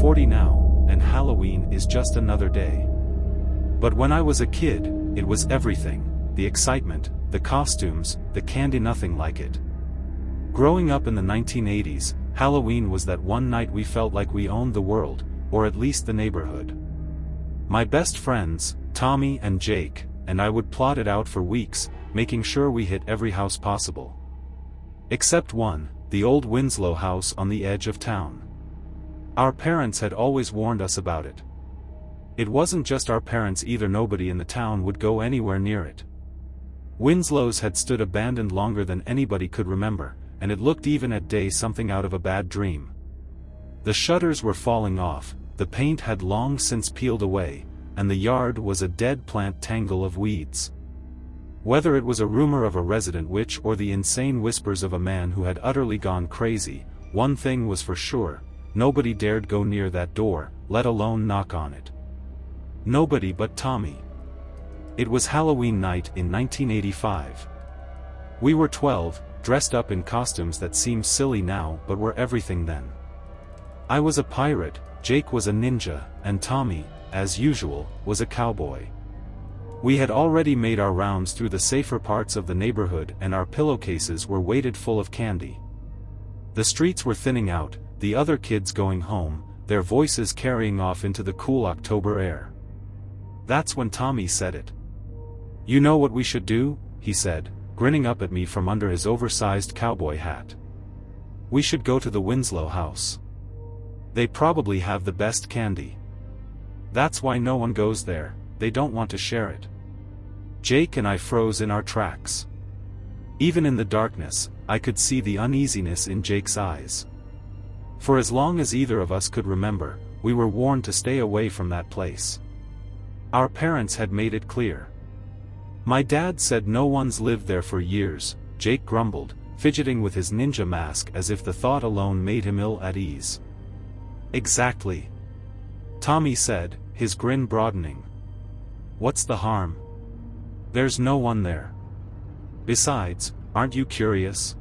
40 now, and Halloween is just another day. But when I was a kid, it was everything, the excitement, the costumes, the candy, nothing like it. Growing up in the 1980s, Halloween was that one night we felt like we owned the world, or at least the neighborhood. My best friends, Tommy and Jake, and I would plot it out for weeks, making sure we hit every house possible. Except one, the old Winslow house on the edge of town. Our parents had always warned us about it. It wasn't just our parents either, nobody in the town would go anywhere near it. Winslow's had stood abandoned longer than anybody could remember, and it looked even at day something out of a bad dream. The shutters were falling off, the paint had long since peeled away, and the yard was a dead plant tangle of weeds. Whether it was a rumor of a resident witch or the insane whispers of a man who had utterly gone crazy, one thing was for sure: nobody dared go near that door, let alone knock on it. Nobody but Tommy. It was Halloween night in 1985. We were 12, dressed up in costumes that seem silly now but were everything then. I was a pirate, Jake was a ninja, and Tommy, as usual, was a cowboy. We had already made our rounds through the safer parts of the neighborhood and our pillowcases were weighted full of candy. The streets were thinning out, the other kids going home, their voices carrying off into the cool October air. That's when Tommy said it. "You know what we should do?" he said, grinning up at me from under his oversized cowboy hat. "We should go to the Winslow house. They probably have the best candy. That's why no one goes there, they don't want to share it." Jake and I froze in our tracks. Even in the darkness, I could see the uneasiness in Jake's eyes. For as long as either of us could remember, we were warned to stay away from that place. Our parents had made it clear. My dad said no one's lived there for years, Jake grumbled, fidgeting with his ninja mask as if the thought alone made him ill at ease. "Exactly," Tommy said, his grin broadening. "What's the harm? There's no one there. Besides, aren't you curious?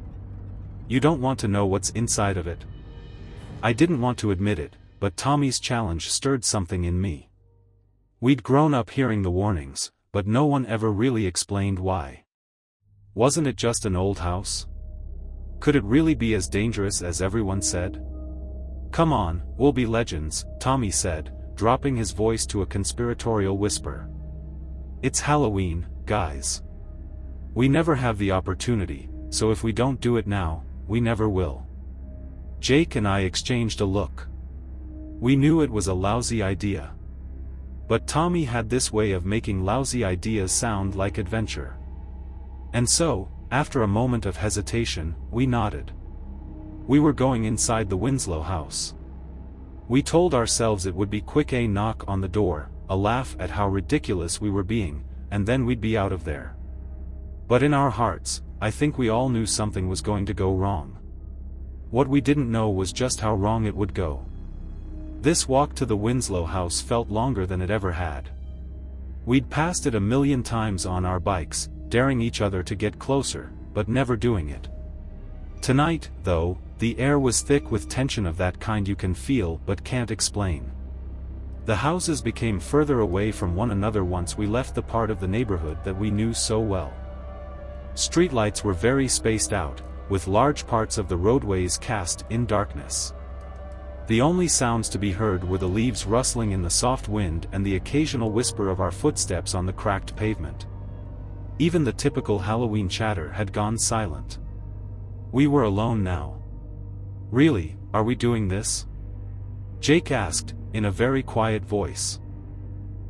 You don't want to know what's inside of it?" I didn't want to admit it, but Tommy's challenge stirred something in me. We'd grown up hearing the warnings, but no one ever really explained why. Wasn't it just an old house? Could it really be as dangerous as everyone said? "Come on, we'll be legends," Tommy said, dropping his voice to a conspiratorial whisper. "It's Halloween, guys. We never have the opportunity, so if we don't do it now, we never will." Jake and I exchanged a look. We knew it was a lousy idea. But Tommy had this way of making lousy ideas sound like adventure. And so, after a moment of hesitation, we nodded. We were going inside the Winslow house. We told ourselves it would be quick, a knock on the door, a laugh at how ridiculous we were being, and then we'd be out of there. But in our hearts, I think we all knew something was going to go wrong. What we didn't know was just how wrong it would go. This walk to the Winslow house felt longer than it ever had. We'd passed it a million times on our bikes, daring each other to get closer, but never doing it. Tonight, though, the air was thick with tension of that kind you can feel but can't explain. The houses became further away from one another once we left the part of the neighborhood that we knew so well. Streetlights were very spaced out, with large parts of the roadways cast in darkness. The only sounds to be heard were the leaves rustling in the soft wind and the occasional whisper of our footsteps on the cracked pavement. Even the typical Halloween chatter had gone silent. We were alone now. "Really, are we doing this?" Jake asked, in a very quiet voice.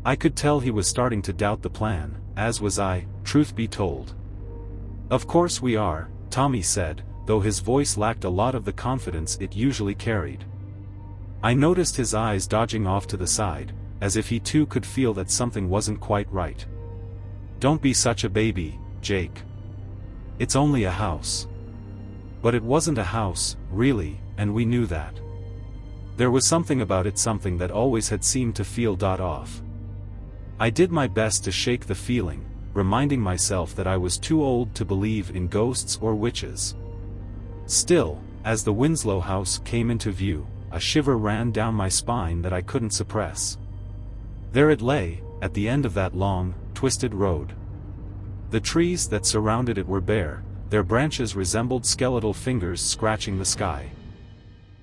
I could tell he was starting to doubt the plan, as was I, truth be told. "Of course we are," Tommy said, though his voice lacked a lot of the confidence it usually carried. I noticed his eyes dodging off to the side, as if he too could feel that something wasn't quite right. "Don't be such a baby, Jake. It's only a house." But it wasn't a house, really, and we knew that. There was something about it, something that always had seemed to feel off. I did my best to shake the feeling, reminding myself that I was too old to believe in ghosts or witches. Still, as the Winslow house came into view, a shiver ran down my spine that I couldn't suppress. There it lay, at the end of that long, twisted road. The trees that surrounded it were bare, their branches resembled skeletal fingers scratching the sky.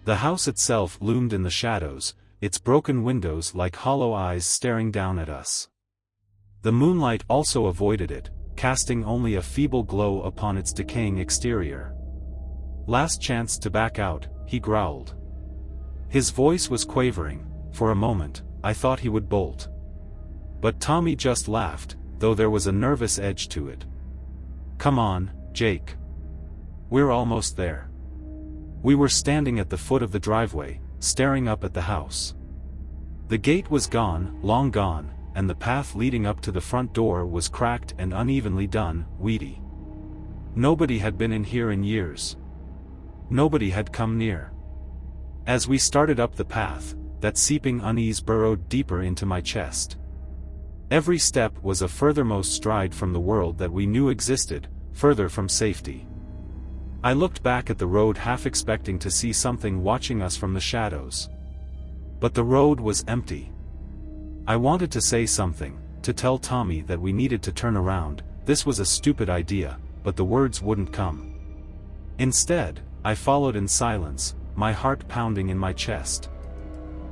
The house itself loomed in the shadows, its broken windows like hollow eyes staring down at us. The moonlight also avoided it, casting only a feeble glow upon its decaying exterior. "Last chance to back out," he growled. His voice was quavering. For a moment, I thought he would bolt. But Tommy just laughed, though there was a nervous edge to it. "Come on, Jake. We're almost there." We were standing at the foot of the driveway, staring up at the house. The gate was gone, long gone, and the path leading up to the front door was cracked and unevenly done, weedy. Nobody had been in here in years. Nobody had come near. As we started up the path, that seeping unease burrowed deeper into my chest. Every step was a furthermost stride from the world that we knew existed, further from safety. I looked back at the road half expecting to see something watching us from the shadows. But the road was empty. I wanted to say something, to tell Tommy that we needed to turn around. This was a stupid idea, but the words wouldn't come. Instead, I followed in silence, my heart pounding in my chest.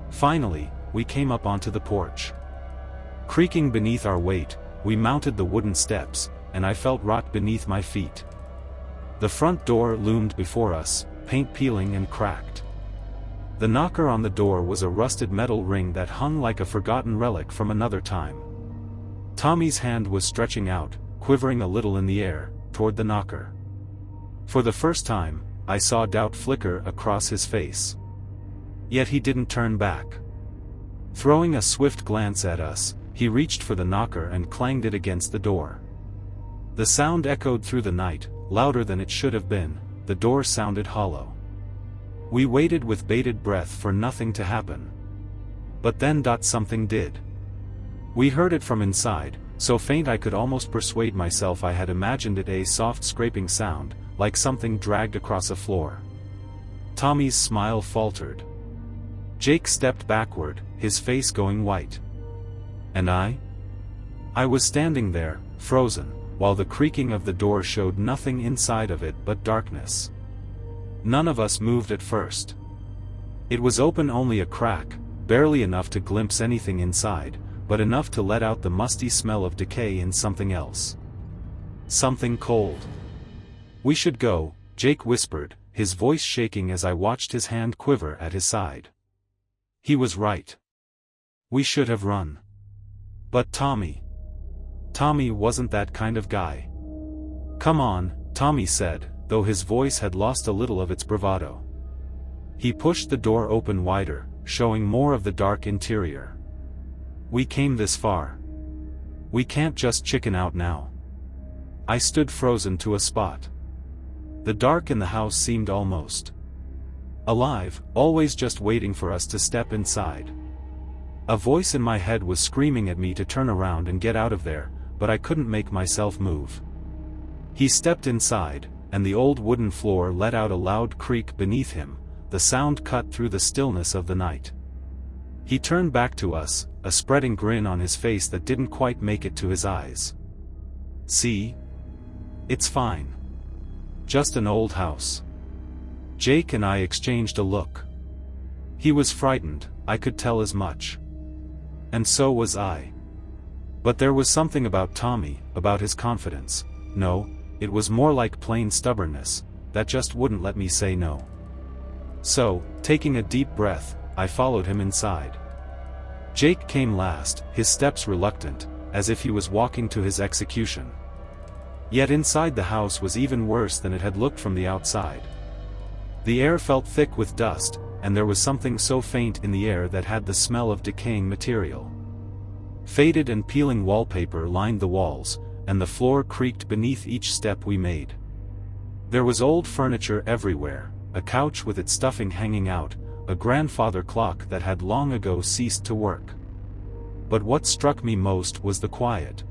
Finally, we came up onto the porch. Creaking beneath our weight, we mounted the wooden steps, and I felt rot beneath my feet. The front door loomed before us, paint peeling and cracked. The knocker on the door was a rusted metal ring that hung like a forgotten relic from another time. Tommy's hand was stretching out, quivering a little in the air, toward the knocker. For the first time, I saw doubt flicker across his face. Yet he didn't turn back. Throwing a swift glance at us, he reached for the knocker and clanged it against the door. The sound echoed through the night, louder than it should have been. The door sounded hollow. We waited with bated breath for nothing to happen. But then something did. We heard it from inside, so faint I could almost persuade myself I had imagined it a soft scraping sound, like something dragged across a floor. Tommy's smile faltered. Jake stepped backward, his face going white. And I? I was standing there, frozen, while the creaking of the door showed nothing inside of it but darkness. None of us moved at first. It was open only a crack, barely enough to glimpse anything inside, but enough to let out the musty smell of decay and something else. Something cold. "We should go," Jake whispered, his voice shaking as I watched his hand quiver at his side. He was right. We should have run. But Tommy wasn't that kind of guy. "Come on," Tommy said, though his voice had lost a little of its bravado. He pushed the door open wider, showing more of the dark interior. "We came this far. We can't just chicken out now." I stood frozen to a spot. The dark in the house seemed almost alive, always just waiting for us to step inside. A voice in my head was screaming at me to turn around and get out of there, but I couldn't make myself move. He stepped inside, and the old wooden floor let out a loud creak beneath him. The sound cut through the stillness of the night. He turned back to us, a spreading grin on his face that didn't quite make it to his eyes. "See? It's fine. Just an old house." Jake and I exchanged a look. He was frightened, I could tell as much. And so was I. But there was something about Tommy, about his confidence. No, it was more like plain stubbornness, that just wouldn't let me say no. So, taking a deep breath, I followed him inside. Jake came last, his steps reluctant, as if he was walking to his execution. Yet inside the house was even worse than it had looked from the outside. The air felt thick with dust, and there was something so faint in the air that had the smell of decaying material. Faded and peeling wallpaper lined the walls, and the floor creaked beneath each step we made. There was old furniture everywhere, a couch with its stuffing hanging out, a grandfather clock that had long ago ceased to work. But what struck me most was the quiet.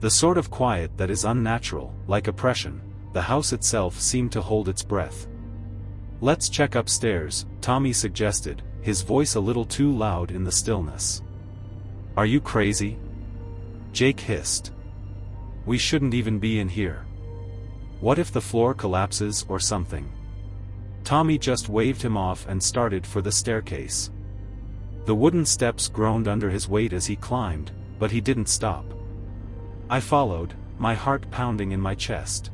The sort of quiet that is unnatural, like oppression. The house itself seemed to hold its breath. "Let's check upstairs," Tommy suggested, his voice a little too loud in the stillness. "Are you crazy?" Jake hissed. "We shouldn't even be in here. What if the floor collapses or something?" Tommy just waved him off and started for the staircase. The wooden steps groaned under his weight as he climbed, but he didn't stop. I followed, my heart pounding in my chest.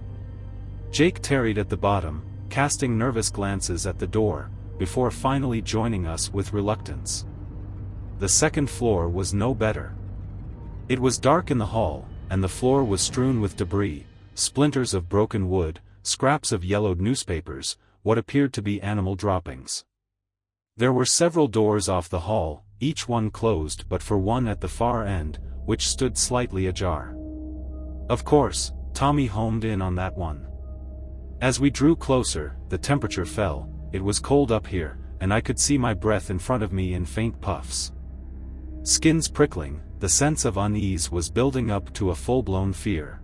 Jake tarried at the bottom, casting nervous glances at the door, before finally joining us with reluctance. The second floor was no better. It was dark in the hall, and the floor was strewn with debris, splinters of broken wood, scraps of yellowed newspapers, what appeared to be animal droppings. There were several doors off the hall, each one closed but for one at the far end, which stood slightly ajar. Of course, Tommy homed in on that one. As we drew closer, the temperature fell. It was cold up here, and I could see my breath in front of me in faint puffs. Skins prickling, the sense of unease was building up to a full-blown fear.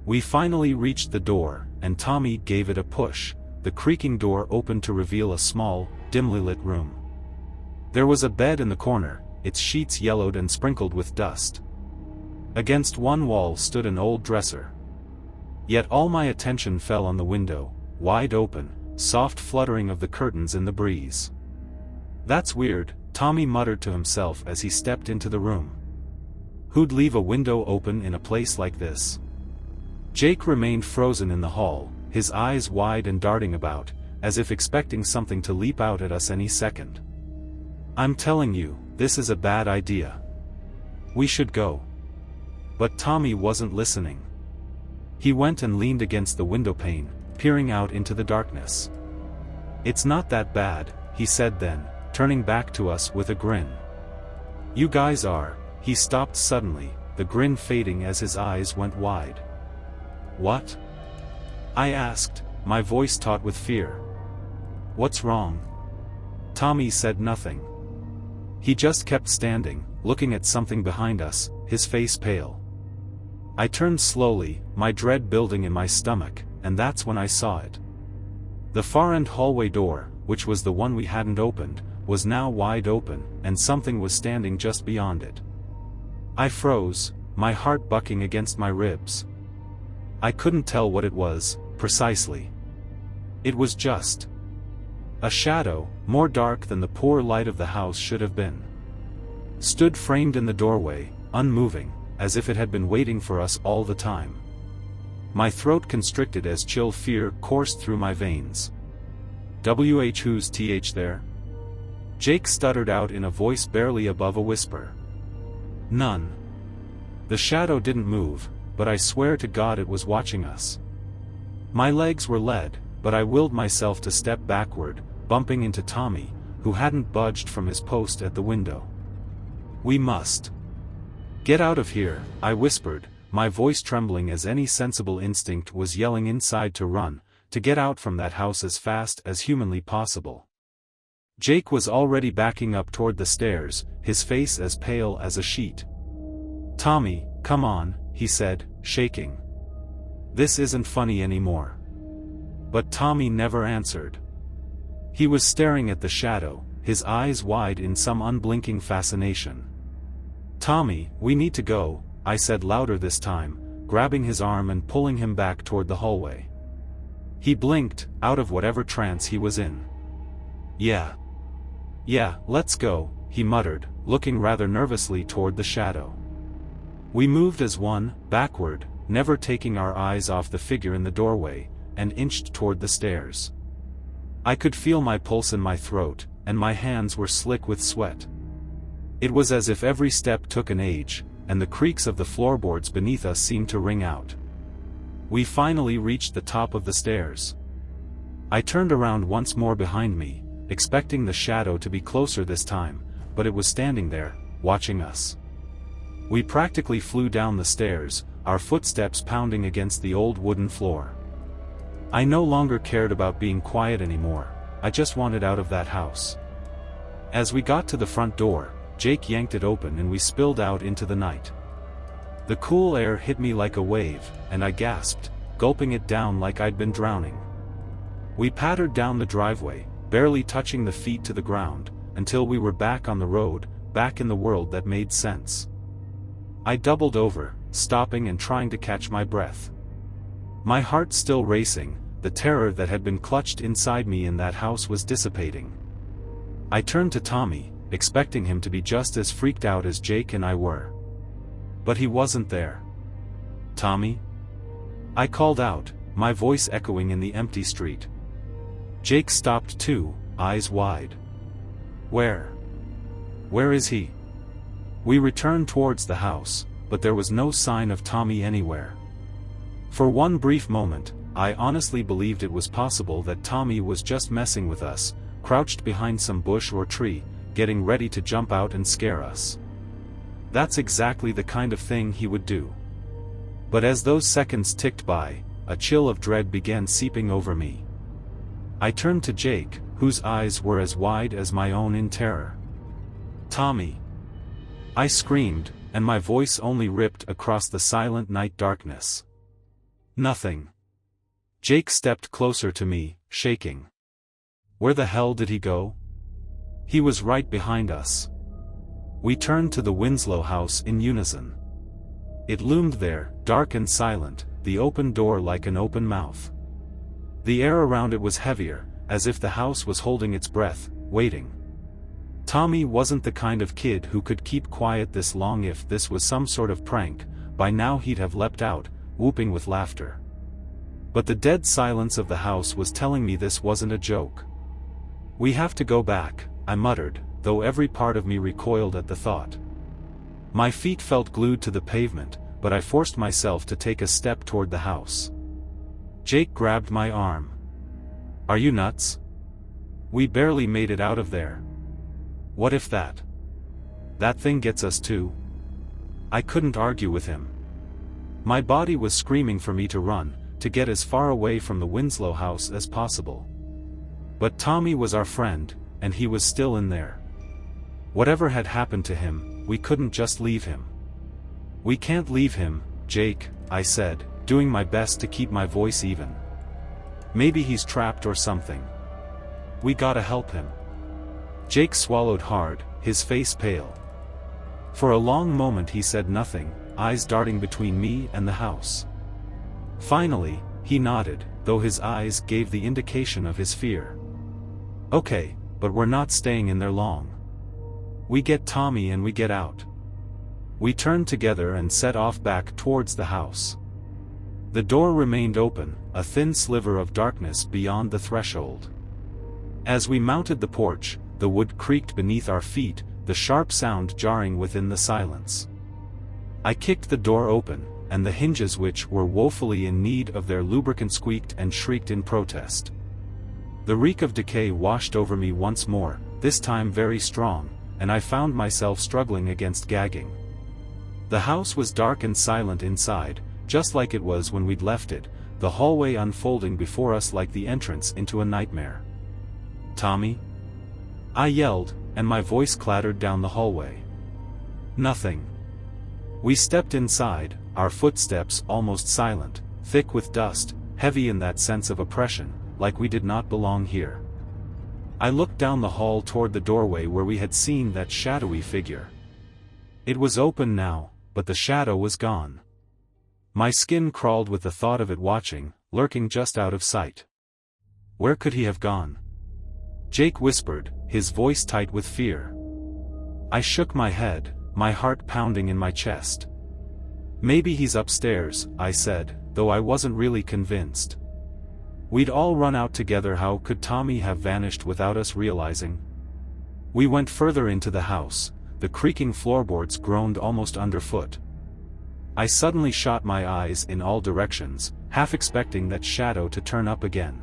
We finally reached the door, and Tommy gave it a push. The creaking door opened to reveal a small, dimly lit room. There was a bed in the corner, its sheets yellowed and sprinkled with dust. Against one wall stood an old dresser. Yet all my attention fell on the window, wide open, soft fluttering of the curtains in the breeze. "That's weird," Tommy muttered to himself as he stepped into the room. "Who'd leave a window open in a place like this?" Jake remained frozen in the hall, his eyes wide and darting about, as if expecting something to leap out at us any second. "I'm telling you, this is a bad idea. We should go." But Tommy wasn't listening. He went and leaned against the windowpane, peering out into the darkness. "It's not that bad," he said then, turning back to us with a grin. "You guys are." He stopped suddenly, the grin fading as his eyes went wide. "What?" I asked, my voice taut with fear. "What's wrong?" Tommy said nothing. He just kept standing, looking at something behind us, his face pale. I turned slowly, my dread building in my stomach, and that's when I saw it. The far-end hallway door, which was the one we hadn't opened, was now wide open, and something was standing just beyond it. I froze, my heart bucking against my ribs. I couldn't tell what it was, precisely. It was just a shadow, more dark than the poor light of the house should have been. Stood framed in the doorway, unmoving, as if it had been waiting for us all the time. My throat constricted as chill fear coursed through my veins. Who's there?" Jake stuttered out in a voice barely above a whisper. "None." The shadow didn't move, but I swear to God it was watching us. My legs were lead, but I willed myself to step backward, bumping into Tommy, who hadn't budged from his post at the window. "We must get out of here," I whispered, my voice trembling as any sensible instinct was yelling inside to run, to get out from that house as fast as humanly possible. Jake was already backing up toward the stairs, his face as pale as a sheet. "Tommy, come on," he said, shaking. "This isn't funny anymore." But Tommy never answered. He was staring at the shadow, his eyes wide in some unblinking fascination. "Tommy, we need to go," I said louder this time, grabbing his arm and pulling him back toward the hallway. He blinked, out of whatever trance he was in. Yeah, let's go," he muttered, looking rather nervously toward the shadow. We moved as one, backward, never taking our eyes off the figure in the doorway, and inched toward the stairs. I could feel my pulse in my throat, and my hands were slick with sweat. It was as if every step took an age, and the creaks of the floorboards beneath us seemed to ring out. We finally reached the top of the stairs. I turned around once more behind me, expecting the shadow to be closer this time, but it was standing there, watching us. We practically flew down the stairs, our footsteps pounding against the old wooden floor. I no longer cared about being quiet anymore, I just wanted out of that house. As we got to the front door, Jake yanked it open and we spilled out into the night. The cool air hit me like a wave, and I gasped, gulping it down like I'd been drowning. We pattered down the driveway, barely touching the feet to the ground, until we were back on the road, back in the world that made sense. I doubled over, stopping and trying to catch my breath. My heart still racing, the terror that had been clutched inside me in that house was dissipating. I turned to Tommy, expecting him to be just as freaked out as Jake and I were. But he wasn't there. "Tommy?" I called out, my voice echoing in the empty street. Jake stopped too, eyes wide. "Where? Where is he?" We returned towards the house, but there was no sign of Tommy anywhere. For one brief moment, I honestly believed it was possible that Tommy was just messing with us, crouched behind some bush or tree, getting ready to jump out and scare us. That's exactly the kind of thing he would do. But as those seconds ticked by, a chill of dread began seeping over me. I turned to Jake, whose eyes were as wide as my own in terror. "Tommy!" I screamed, and my voice only ripped across the silent night darkness. "Nothing." Jake stepped closer to me, shaking. "Where the hell did he go?" He was right behind us. We turned to the Winslow house in unison. It loomed there, dark and silent, the open door like an open mouth. The air around it was heavier, as if the house was holding its breath, waiting. Tommy wasn't the kind of kid who could keep quiet this long. If this was some sort of prank, by now he'd have leapt out, whooping with laughter. But the dead silence of the house was telling me this wasn't a joke. "We have to go back," I muttered, though every part of me recoiled at the thought. My feet felt glued to the pavement, but I forced myself to take a step toward the house. Jake grabbed my arm. "Are you nuts? We barely made it out of there. What if that thing gets us too?" I couldn't argue with him. My body was screaming for me to run, to get as far away from the Winslow house as possible. But Tommy was our friend, and he was still in there. Whatever had happened to him, we couldn't just leave him. "We can't leave him, Jake," I said, doing my best to keep my voice even. "Maybe he's trapped or something. We gotta help him." Jake swallowed hard, his face pale. For a long moment he said nothing, eyes darting between me and the house. Finally, he nodded, though his eyes gave the indication of his fear. "Okay, but we're not staying in there long. We get Tommy and we get out." We turned together and set off back towards the house. The door remained open, a thin sliver of darkness beyond the threshold. As we mounted the porch, the wood creaked beneath our feet, the sharp sound jarring within the silence. I kicked the door open, and the hinges, which were woefully in need of their lubricant, squeaked and shrieked in protest. The reek of decay washed over me once more, this time very strong, and I found myself struggling against gagging. The house was dark and silent inside, just like it was when we'd left it, the hallway unfolding before us like the entrance into a nightmare. "Tommy?" I yelled, and my voice clattered down the hallway. Nothing. We stepped inside, our footsteps almost silent, thick with dust, heavy in that sense of oppression, like we did not belong here. I looked down the hall toward the doorway where we had seen that shadowy figure. It was open now, but the shadow was gone. My skin crawled with the thought of it watching, lurking just out of sight. Where could he have gone? Jake whispered, his voice tight with fear. I shook my head, my heart pounding in my chest. "Maybe he's upstairs," I said, though I wasn't really convinced. We'd all run out together. How could Tommy have vanished without us realizing? We went further into the house, the creaking floorboards groaned almost underfoot. I suddenly shot my eyes in all directions, half expecting that shadow to turn up again.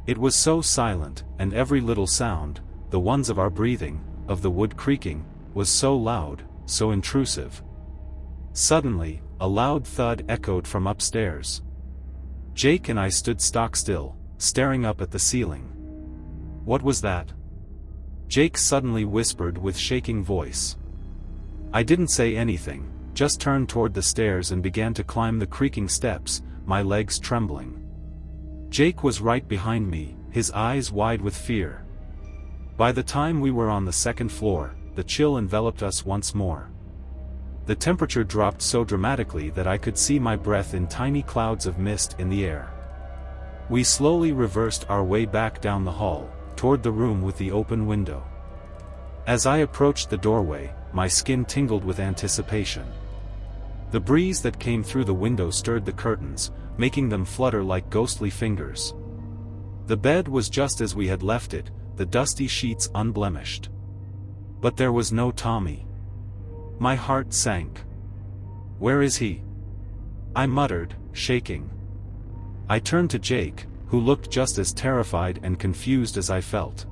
It was so silent, and every little sound, the ones of our breathing, of the wood creaking, was so loud, so intrusive. Suddenly, a loud thud echoed from upstairs. Jake and I stood stock still, staring up at the ceiling. "What was that?" Jake suddenly whispered with shaking voice. I didn't say anything, just turned toward the stairs and began to climb the creaking steps, my legs trembling. Jake was right behind me, his eyes wide with fear. By the time we were on the second floor, the chill enveloped us once more. The temperature dropped so dramatically that I could see my breath in tiny clouds of mist in the air. We slowly reversed our way back down the hall, toward the room with the open window. As I approached the doorway, my skin tingled with anticipation. The breeze that came through the window stirred the curtains, making them flutter like ghostly fingers. The bed was just as we had left it, the dusty sheets unblemished. But there was no Tommy. My heart sank. "Where is he?" I muttered, shaking. I turned to Jake, who looked just as terrified and confused as I felt.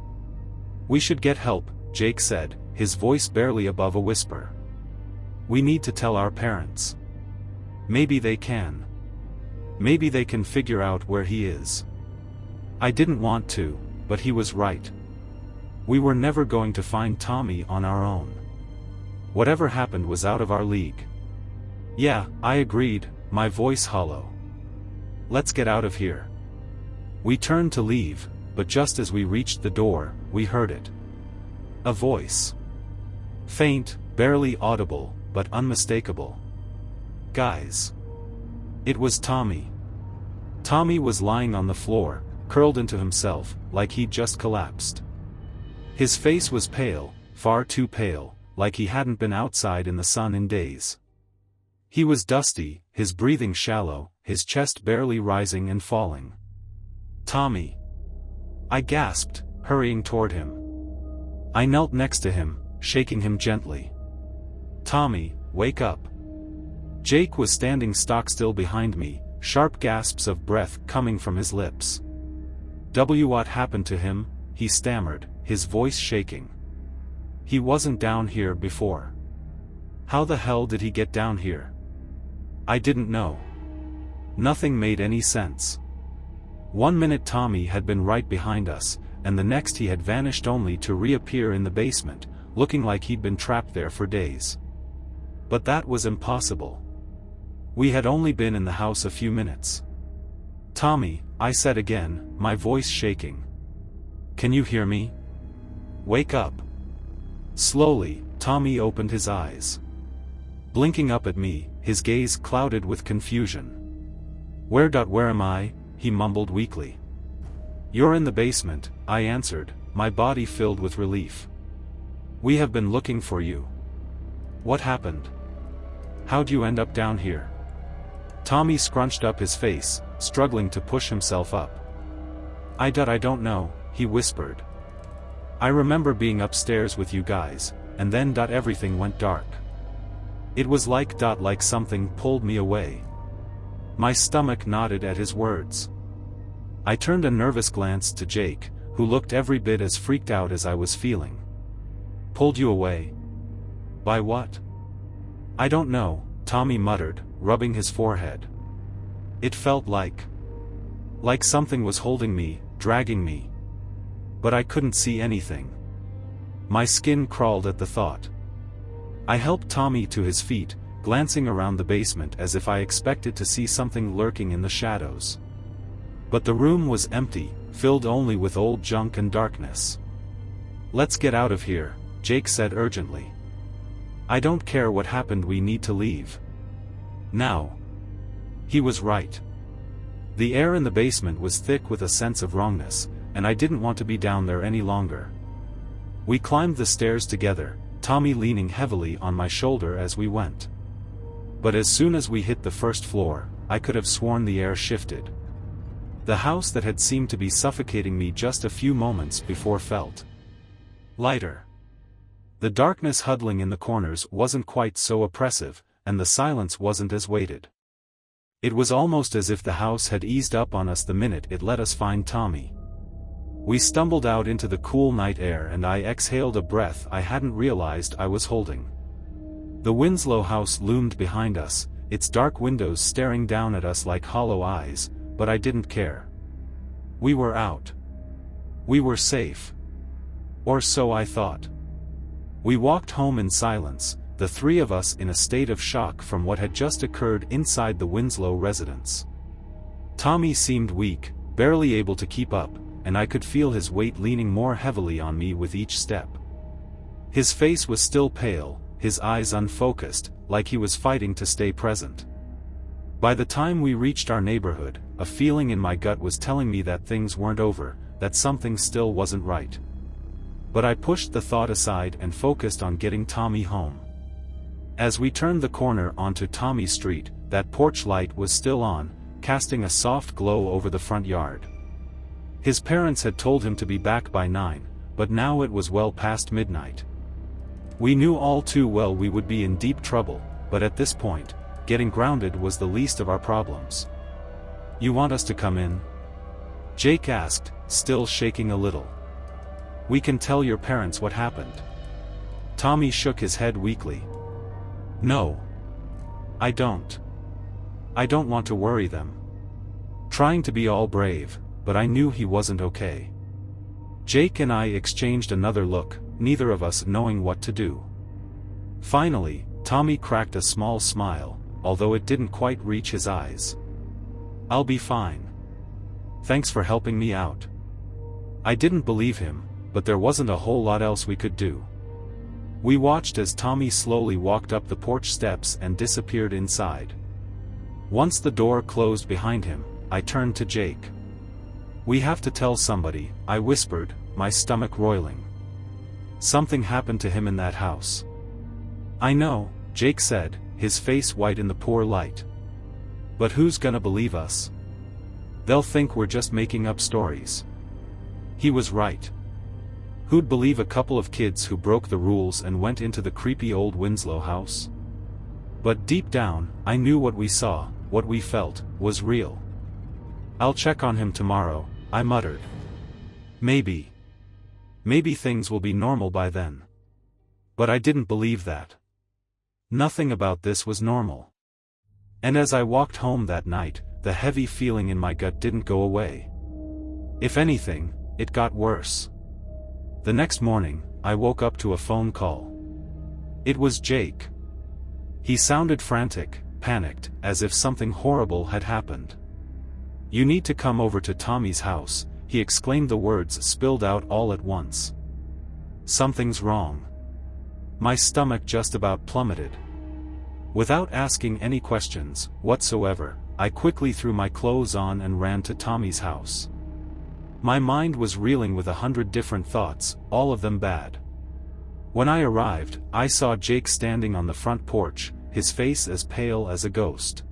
"We should get help," Jake said, his voice barely above a whisper. "We need to tell our parents. Maybe they can. Maybe they can figure out where he is." I didn't want to, but he was right. We were never going to find Tommy on our own. Whatever happened was out of our league. "Yeah," I agreed, my voice hollow. "Let's get out of here." We turned to leave, but just as we reached the door, we heard it. A voice. Faint, barely audible, but unmistakable. "Guys." It was Tommy. Tommy was lying on the floor, curled into himself, like he'd just collapsed. His face was pale, far too pale, like he hadn't been outside in the sun in days. He was dusty, his breathing shallow, his chest barely rising and falling. "Tommy!" I gasped, hurrying toward him. I knelt next to him, shaking him gently. "Tommy, wake up." Jake was standing stock-still behind me, sharp gasps of breath coming from his lips. "What happened to him?" he stammered, his voice shaking. "He wasn't down here before. How the hell did he get down here?" I didn't know. Nothing made any sense. 1 minute Tommy had been right behind us, and the next he had vanished only to reappear in the basement, looking like he'd been trapped there for days. But that was impossible. We had only been in the house a few minutes. "Tommy," I said again, my voice shaking. "Can you hear me? Wake up." Slowly, Tommy opened his eyes. Blinking up at me, his gaze clouded with confusion. Where am I?" he mumbled weakly. "You're in the basement," I answered, my body filled with relief. "We have been looking for you." "What happened? How'd you end up down here?" Tommy scrunched up his face, struggling to push himself up. I don't know," he whispered. "I remember being upstairs with you guys, and then everything went dark. It was like something pulled me away." My stomach nodded at his words. I turned a nervous glance to Jake, who looked every bit as freaked out as I was feeling. "Pulled you away? By what?" "I don't know," Tommy muttered, rubbing his forehead. "It felt like something was holding me, dragging me. But I couldn't see anything." My skin crawled at the thought. I helped Tommy to his feet, glancing around the basement as if I expected to see something lurking in the shadows. But the room was empty, filled only with old junk and darkness. "Let's get out of here," Jake said urgently. "I don't care what happened, we need to leave. Now." He was right. The air in the basement was thick with a sense of wrongness, and I didn't want to be down there any longer. We climbed the stairs together, Tommy leaning heavily on my shoulder as we went. But as soon as we hit the first floor, I could have sworn the air shifted. The house that had seemed to be suffocating me just a few moments before felt lighter. The darkness huddling in the corners wasn't quite so oppressive, and the silence wasn't as weighted. It was almost as if the house had eased up on us the minute it let us find Tommy. We stumbled out into the cool night air and I exhaled a breath I hadn't realized I was holding. The Winslow house loomed behind us, its dark windows staring down at us like hollow eyes, but I didn't care. We were out. We were safe. Or so I thought. We walked home in silence, the three of us in a state of shock from what had just occurred inside the Winslow residence. Tommy seemed weak, barely able to keep up, and I could feel his weight leaning more heavily on me with each step. His face was still pale, his eyes unfocused, like he was fighting to stay present. By the time we reached our neighborhood, a feeling in my gut was telling me that things weren't over, that something still wasn't right. But I pushed the thought aside and focused on getting Tommy home. As we turned the corner onto Tommy Street, that porch light was still on, casting a soft glow over the front yard. His parents had told him to be back by 9, but now it was well past midnight. We knew all too well we would be in deep trouble, but at this point, getting grounded was the least of our problems. "You want us to come in?" Jake asked, still shaking a little. "We can tell your parents what happened." Tommy shook his head weakly. "No. I don't. I don't want to worry them." Trying to be all brave, but I knew he wasn't okay. Jake and I exchanged another look, neither of us knowing what to do. Finally, Tommy cracked a small smile, although it didn't quite reach his eyes. "I'll be fine. Thanks for helping me out." I didn't believe him, but there wasn't a whole lot else we could do. We watched as Tommy slowly walked up the porch steps and disappeared inside. Once the door closed behind him, I turned to Jake. "We have to tell somebody," I whispered, my stomach roiling. "Something happened to him in that house." "I know," Jake said, his face white in the poor light. "But who's gonna believe us? They'll think we're just making up stories." He was right. Who'd believe a couple of kids who broke the rules and went into the creepy old Winslow house? But deep down, I knew what we saw, what we felt, was real. "I'll check on him tomorrow," I muttered. Maybe things will be normal by then." But I didn't believe that. Nothing about this was normal. And as I walked home that night, the heavy feeling in my gut didn't go away. If anything, it got worse. The next morning, I woke up to a phone call. It was Jake. He sounded frantic, panicked, as if something horrible had happened. "You need to come over to Tommy's house," he exclaimed, the words spilled out all at once. "Something's wrong." My stomach just about plummeted. Without asking any questions whatsoever, I quickly threw my clothes on and ran to Tommy's house. My mind was reeling with 100 different thoughts, all of them bad. When I arrived, I saw Jake standing on the front porch, his face as pale as a ghost.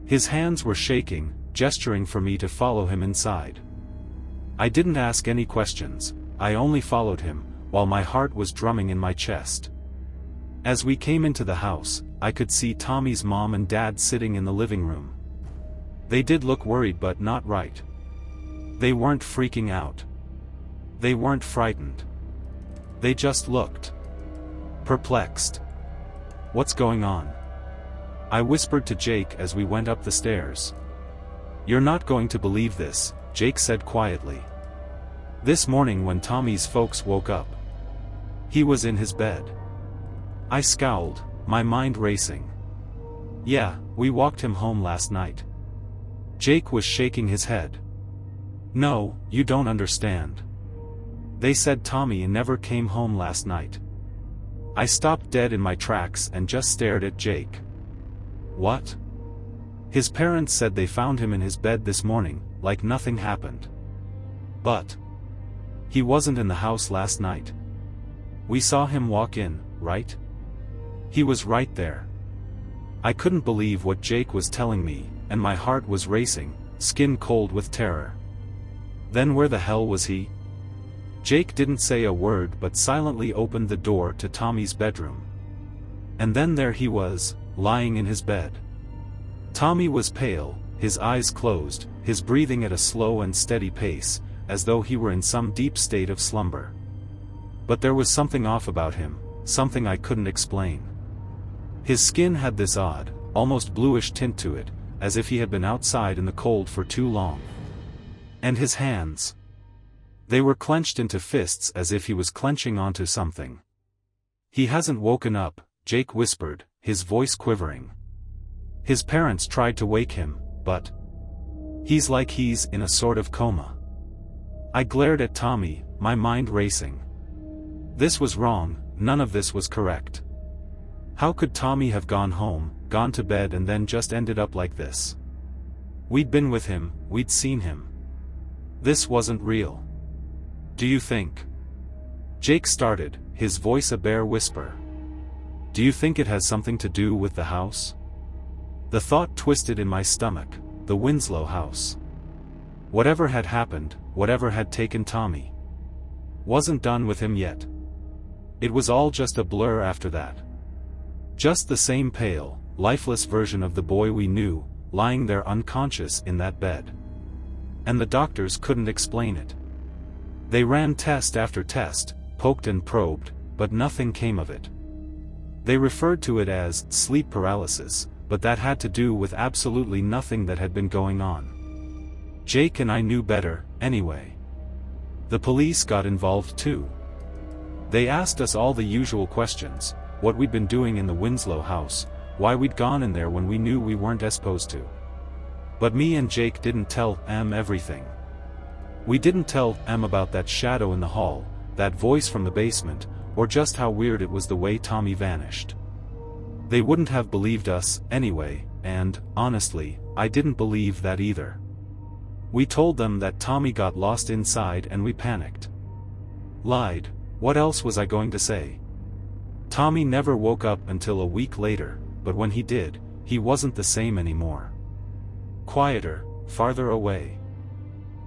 His hands were shaking, gesturing for me to follow him inside. I didn't ask any questions, I only followed him, while my heart was drumming in my chest. As we came into the house, I could see Tommy's mom and dad sitting in the living room. They did look worried, but not right. They weren't freaking out. They weren't frightened. They just looked perplexed. "What's going on?" I whispered to Jake as we went up the stairs. "You're not going to believe this," Jake said quietly. "This morning when Tommy's folks woke up, he was in his bed." I scowled, my mind racing. "Yeah, we walked him home last night." Jake was shaking his head. "No, you don't understand. They said Tommy never came home last night." I stopped dead in my tracks and just stared at Jake. "What?" "His parents said they found him in his bed this morning, like nothing happened." "But he wasn't in the house last night. We saw him walk in, right? He was right there." I couldn't believe what Jake was telling me, and my heart was racing, skin cold with terror. Then where the hell was he? Jake didn't say a word but silently opened the door to Tommy's bedroom. And then there he was, lying in his bed. Tommy was pale, his eyes closed, his breathing at a slow and steady pace, as though he were in some deep state of slumber. But there was something off about him, something I couldn't explain. His skin had this odd, almost bluish tint to it, as if he had been outside in the cold for too long. And his hands. They were clenched into fists as if he was clenching onto something. "He hasn't woken up," Jake whispered, his voice quivering. "His parents tried to wake him, but..." He's like he's in a sort of coma." I glared at Tommy, my mind racing. This was wrong, none of this was correct. How could Tommy have gone home, gone to bed and then just ended up like this? We'd been with him, we'd seen him. This wasn't real. "Do you think?" Jake started, his voice a bare whisper. "Do you think it has something to do with the house?" The thought twisted in my stomach, the Winslow house. Whatever had happened, whatever had taken Tommy, wasn't done with him yet. It was all just a blur after that. Just the same pale, lifeless version of the boy we knew, lying there unconscious in that bed. And the doctors couldn't explain it. They ran test after test, poked and probed, but nothing came of it. They referred to it as sleep paralysis, but that had to do with absolutely nothing that had been going on. Jake and I knew better, anyway. The police got involved too. They asked us all the usual questions, what we'd been doing in the Winslow house, why we'd gone in there when we knew we weren't supposed to. But me and Jake didn't tell them everything. We didn't tell them about that shadow in the hall, that voice from the basement, or just how weird it was the way Tommy vanished. They wouldn't have believed us, anyway, and, honestly, I didn't believe that either. We told them that Tommy got lost inside and we panicked. Lied, what else was I going to say? Tommy never woke up until a week later, but when he did, he wasn't the same anymore. Quieter, farther away.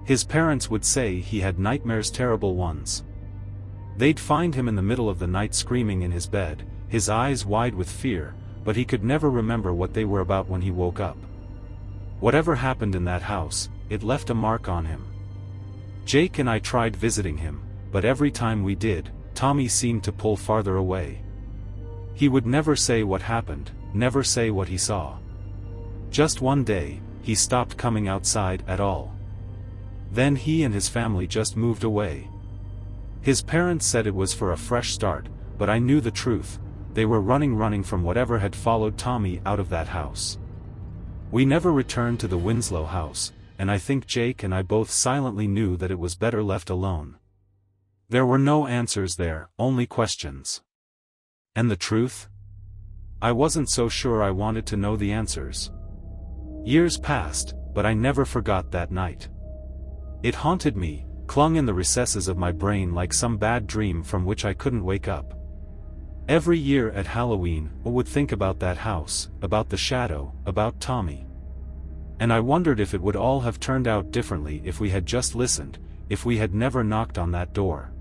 His parents would say he had nightmares, terrible ones. They'd find him in the middle of the night screaming in his bed, his eyes wide with fear, but he could never remember what they were about when he woke up. Whatever happened in that house, it left a mark on him. Jake and I tried visiting him, but every time we did, Tommy seemed to pull farther away. He would never say what happened, never say what he saw. Just one day, he stopped coming outside at all. Then he and his family just moved away. His parents said it was for a fresh start, but I knew the truth. They were running from whatever had followed Tommy out of that house. We never returned to the Winslow house, and I think Jake and I both silently knew that it was better left alone. There were no answers there, only questions. And the truth? I wasn't so sure I wanted to know the answers. Years passed, but I never forgot that night. It haunted me, clung in the recesses of my brain like some bad dream from which I couldn't wake up. Every year at Halloween, I would think about that house, about the shadow, about Tommy. And I wondered if it would all have turned out differently if we had just listened, if we had never knocked on that door.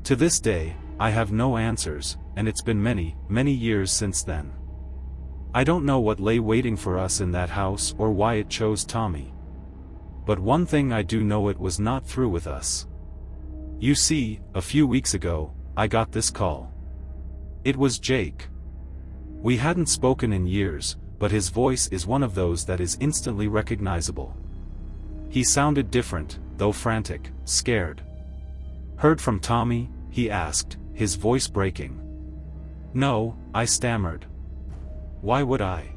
To this day, I have no answers, and it's been many, many years since then. I don't know what lay waiting for us in that house or why it chose Tommy. But one thing I do know, it was not through with us. You see, a few weeks ago, I got this call. It was Jake. We hadn't spoken in years, but his voice is one of those that is instantly recognizable. He sounded different, though frantic, scared. "Heard from Tommy?" he asked, his voice breaking. "No," I stammered. "Why would I?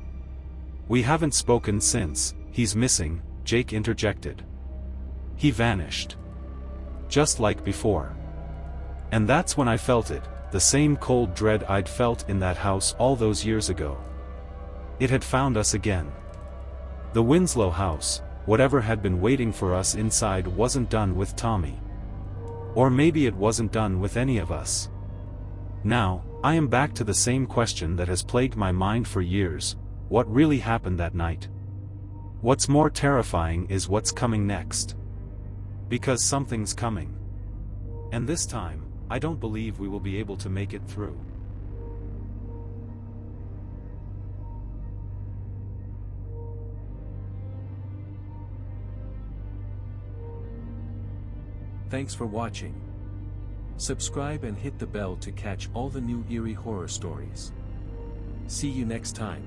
We haven't spoken since." "He's missing," Jake interjected. "He vanished. Just like before." And that's when I felt it, the same cold dread I'd felt in that house all those years ago. It had found us again. The Winslow house, whatever had been waiting for us inside, wasn't done with Tommy. Or maybe it wasn't done with any of us. Now, I am back to the same question that has plagued my mind for years: what really happened that night? What's more terrifying is what's coming next. Because something's coming. And this time, I don't believe we will be able to make it through. Thanks for watching. Subscribe and hit the bell to catch all the new eerie horror stories. See you next time.